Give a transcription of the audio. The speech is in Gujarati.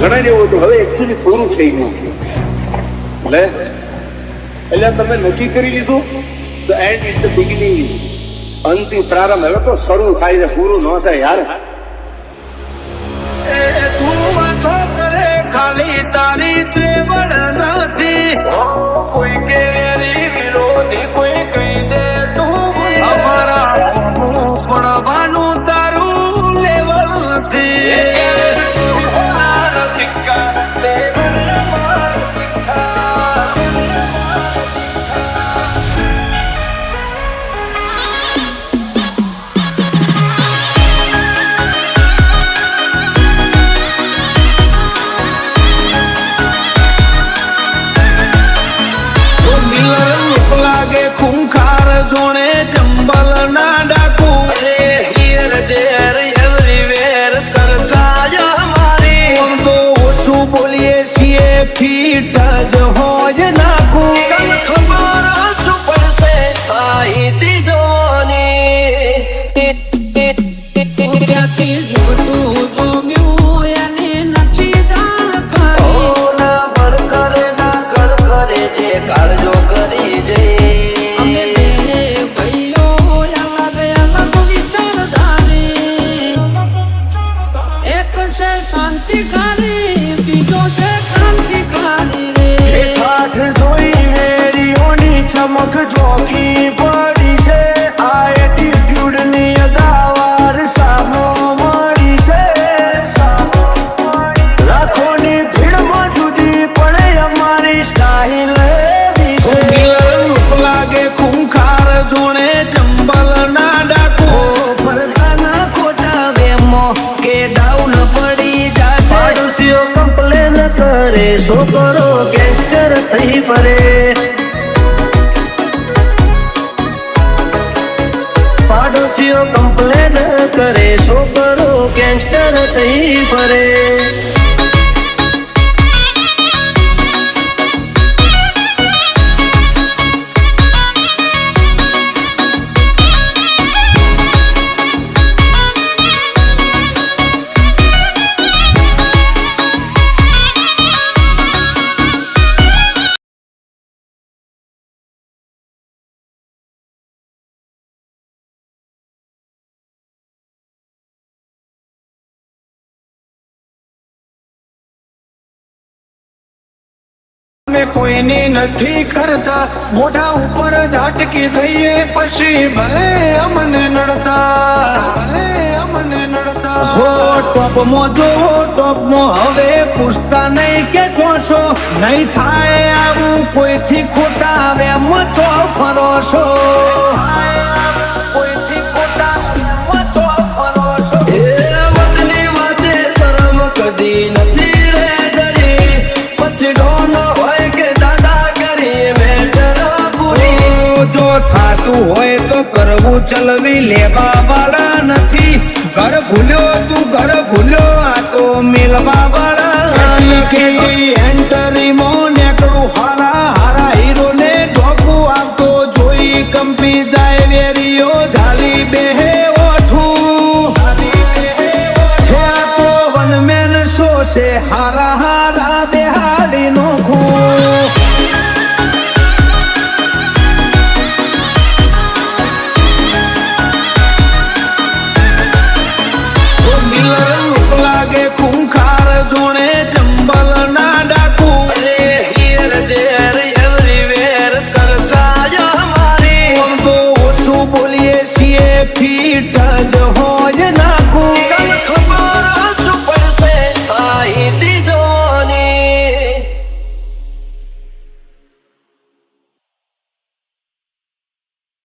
ઘણા જેવું હતું, હવે એકચ્યુઅલી પૂરું થઈ ગયું. એટલે તમે નક્કી કરી લીધું તો એન્ડ ઇઝ ધ બિગિનિંગ. અંતિમ પ્રારંભ હવે તો શરૂ થાય છે, પૂરું ન થાય યાર. તું વાતો કરે ખાલી તારી ત્રેવડ નથી, કોઈ કેરી વિરોધી કોઈ કહી દે તું અમારા પડવાનું તારું લેવલ નથી. ખૂંખાર જોણે ચંબલ ના ડાકુ હિયર દેર એવરીવેર ચર્ચાય મારી તો ઓછું બોલીએ છીએ ફીટ જ હોય નાખું કલ ખબર શું પડશે આઈ ત્રીજોની ત્યાંથી જોતું જોમ્યું એને નથી જાણ કરી ના બળ કરે ના કળ કરે જે કાળજો કરી જઈ શાંતિકારી બીજો છે ક્રાંતિકારી રે. ઠાઠ જોઈ વેરીઓની ચમક જોખી પડી છે, આ એટીટ્યુડ ની અદાવાર સામો મળી છે. લાખોની ભીડમાં જુદી પડે અમારી સ્ટાઇલ એવી છે. લાગે ખૂંખાર જોણે ચંબલ ના ડાકુ ભરતાના ખોટા વેમો કે ડાઉન પડી કમ્પ્લેન કરે છોકરો ગેંગસ્ટર થઈ ફરે. પાડોશીઓ કમ્પ્લેન કરે છોકરો ગેંગસ્ટર થઈ ફરે. કોઈની નથી કરતા, મોઢા ઉપર ઝાટકી દઈએ પછી ભલે અમને નડતા હો. ટોપમાં જો ટોપમાં હવે પૂછતા નહીં કે છો નહીં થાય આવું કોઈથી ખોટા આવે મચો ફરો છો. કોઈથી ખોટા મચો ફરો છો. એ વતની વાતે શરમ કદી નથી રે ડરી, પછી ડોનો જો થાતું હોય તો કરવું ચલવી લેવા વાળા